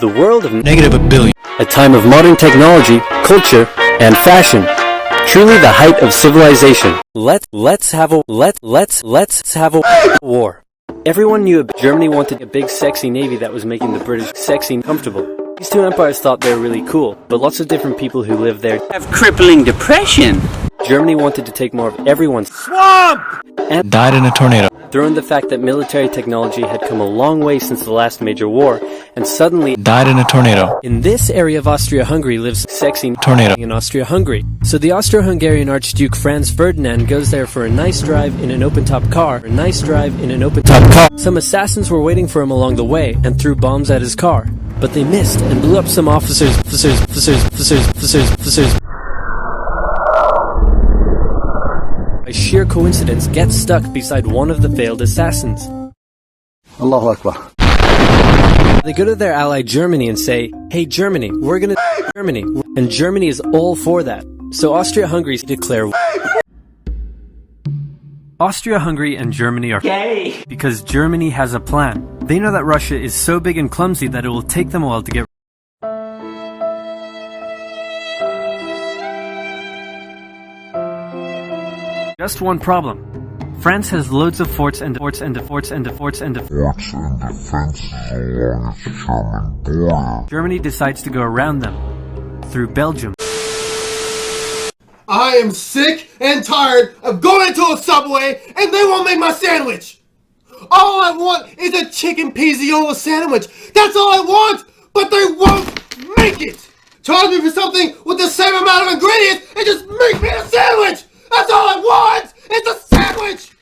The world of -1 billion. A time of modern technology, culture, and fashion. Truly the height of civilization. Let's have a war. Everyone knew Germany wanted a big sexy navy that was making the British sexy and comfortable. These two empires thought they were really cool, but lots of different people who lived there have crippling depression. Germany wanted to take more of everyone's Swamp! And Died in a tornado. throw in the fact that military technology had come a long way since the last major war, and suddenly Died in a tornado. in this area of Austria-Hungary lives sexy Tornado. in Austria-Hungary. So the Austro-Hungarian Archduke Franz Ferdinand goes there for a nice drive in an open-top car. Some assassins were waiting for him along the way and threw bombs at his car, but they missed and blew up some officers. By sheer coincidence, gets stuck beside one of the failed assassins. Allahu Akbar. They go to their ally Germany and say, "Hey Germany, we're gonna Germany." And Germany is all for that. So Austria-Hungary declare Austria-Hungary and Germany are Gay. because Germany has a plan. They know that Russia is so big and clumsy that it will take them a while to get. Just one problem. France has loads of forts and defenses along its German border. Germany decides to go around them through Belgium. I am sick and tired of going to a Subway and they won't make my sandwich. All I want is a chicken pizziola sandwich. That's all I want, but they won't make it. Charge me for something with the same amount of ingredients and just make me a sandwich. That's all I want. It's a sandwich.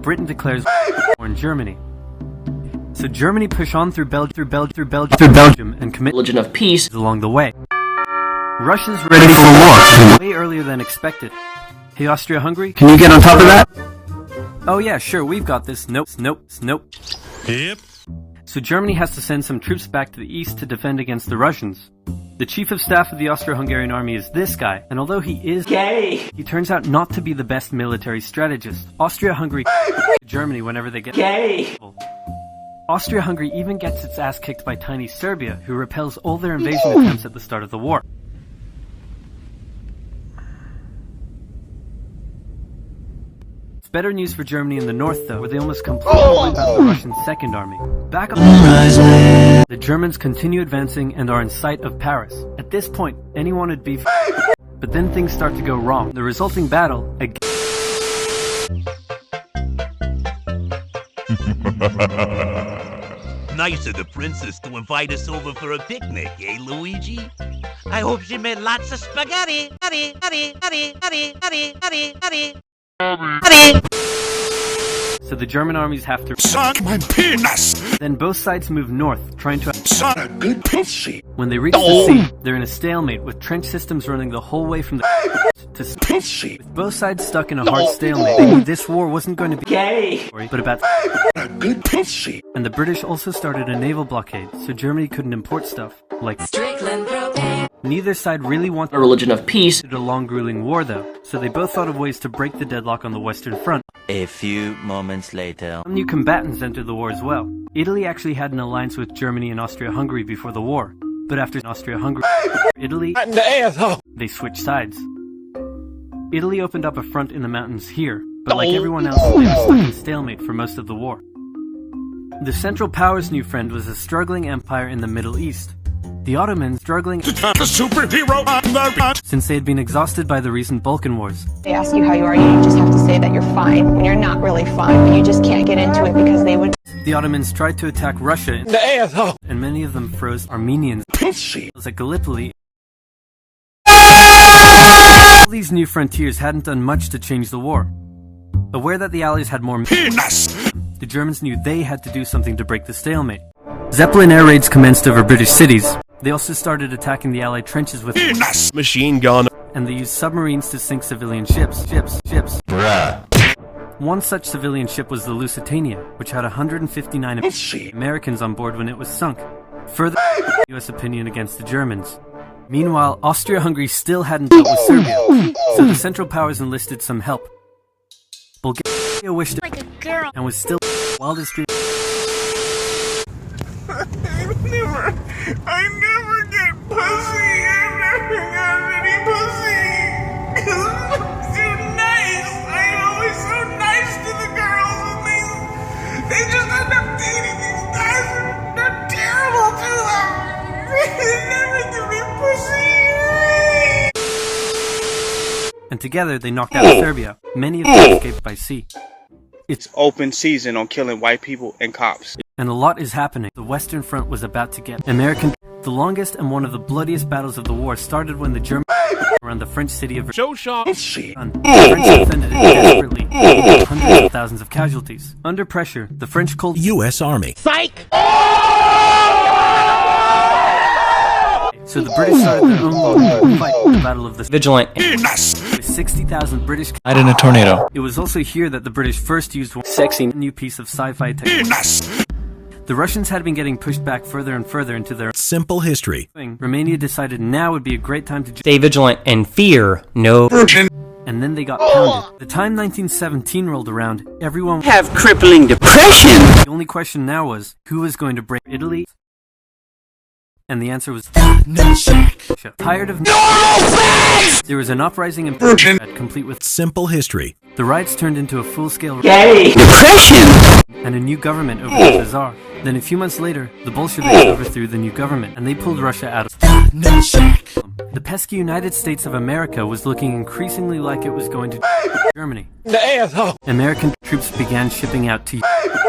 Britain declares war in Germany. So Germany push on through Belgium and commit Religion of peace. along the way. Russia's ready for a war way earlier than expected. Hey Austria-Hungary, Can you get on top of that? oh yeah, sure, we've got this. Nope. Yep. So Germany has to send some troops back to the east to defend against the Russians. The chief of staff of the Austro-Hungarian army is this guy, and although he is Gay. he turns out not to be the best military strategist. Austria-Hungary Germany whenever they get Gay. Austria-Hungary even gets its ass kicked by tiny Serbia, who repels all their invasion attempts at the start of the war. It's better news for Germany in the north, though, where they almost completely wipe out the Russian Second Army. Back up, the Germans continue advancing and are in sight of Paris. At this point, anyone would be but then things start to go wrong. The resulting battle, Nice of the princess to invite us over for a picnic, eh, Luigi? I hope she made lots of spaghetti. so the German armies have to. Suck my penis. Then both sides move north, trying to. Suck a good pussy. When they reach the sea, they're in a stalemate with trench systems running the whole way from the to Pussy. with both sides stuck in a hard stalemate. They knew this war wasn't going to be Gay. but about. A good pussy. And the British also started a naval blockade, so Germany couldn't import stuff like. Neither side really A wanted religion of peace. a long grueling war, though, so they both thought of ways to break the deadlock on the Western Front. A few moments later. Some new combatants entered the war as well. Italy actually had an alliance with Germany and Austria-Hungary before the war, but after Austria-Hungary, Italy, they switched sides. Italy opened up a front in the mountains here, but like everyone else, they were stuck in stalemate for most of the war. The Central Powers' new friend was a struggling empire in the Middle East. The Ottomans struggling superhero since they had been exhausted by the recent Balkan Wars. They ask you how you are, you just have to say that you're fine when you're not really fine, but you just can't get into it because they would. The Ottomans tried to attack Russia, and many of them froze Armenians like Gallipoli. All these new frontiers hadn't done much to change the war. Aware that the Allies had more penis. the Germans knew they had to do something to break the stalemate. Zeppelin air raids commenced over British cities. They also started attacking the Allied trenches with Penis. Machine gun. and they used submarines to sink civilian ships. Bruh. One such civilian ship was the Lusitania, which had 159 Americans on board when it was sunk. Further, U.S. opinion against the Germans. Meanwhile, Austria-Hungary still hadn't dealt with Serbia, so the Central Powers enlisted some help. Bulgaria wished like a girl and was still wildest dream. together they knocked out Serbia. Many of them escaped by sea. It's open season on killing white people and cops. And a lot is happening. The Western Front was about to get American. The longest and one of the bloodiest battles of the war started when the Germans around the French city of Versailles. The French defended it desperately, with hundreds of thousands of casualties. Under pressure, the French called U.S. Army. Psych! So the British started their own long fight, the Battle of the Vigilant. with 60,000 British. Died in a tornado. It was also here that the British first used one sexy new piece of sci-fi technology. The Russians had been getting pushed back further and further into their Simple history. thing. Romania decided now would be a great time to Stay vigilant and fear no. and then they got pounded. The time 1917 rolled around, everyone Have crippling depression. The only question now was, who was going to break Italy? And the answer was tired of There was an uprising in complete with Simple history. the riots turned into a full-scale Gay. Depression. and a new government overthrew the Tsar. Then a few months later, the Bolsheviks overthrew the new government and they pulled Russia out of the pesky United States of America was looking increasingly like it was going to Germany. American troops began shipping out to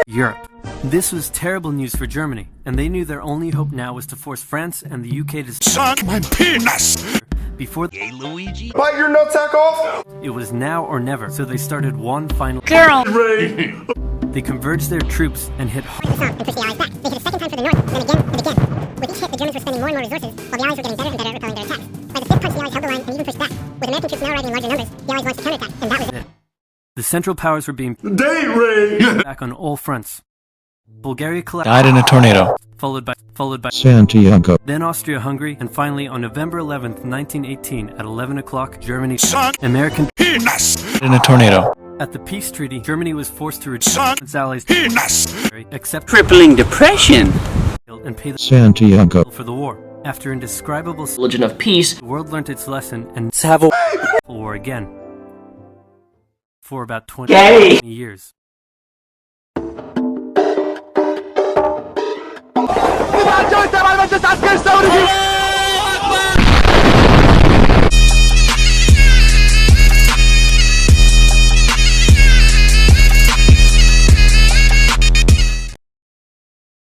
Europe. This was terrible news for Germany, and they knew their only hope now was to force France and the UK to Suck my penis! before Hey, Luigi? Bite your nutsack off! it was now or never. So they started one final Girl. They converged their troops and hit and push the Allies back. They hit a second time for the North, and then again and again. With each hit, the Germans were spending more and more resources, while the Allies were getting better and better at repelling their attacks. By the fifth punch, the Allies held the line and even pushed back. With American troops now arriving in larger numbers, the Allies launched a counterattack, and that was it. The Central Powers were being back on all fronts. Bulgaria collapsed, Died in a tornado. followed by Santiago. then Austria-Hungary, and finally on November 11th, 1918, at 11 o'clock, Germany Suck American penis! In a tornado. At the peace treaty, Germany was forced to return Suck its allies penis! except Crippling depression. and pay the Santiago. for the war. After indescribable Religion of peace. the world learnt its lesson and Savo. war again. For about 20 Gay. years. Asker Savrulucu!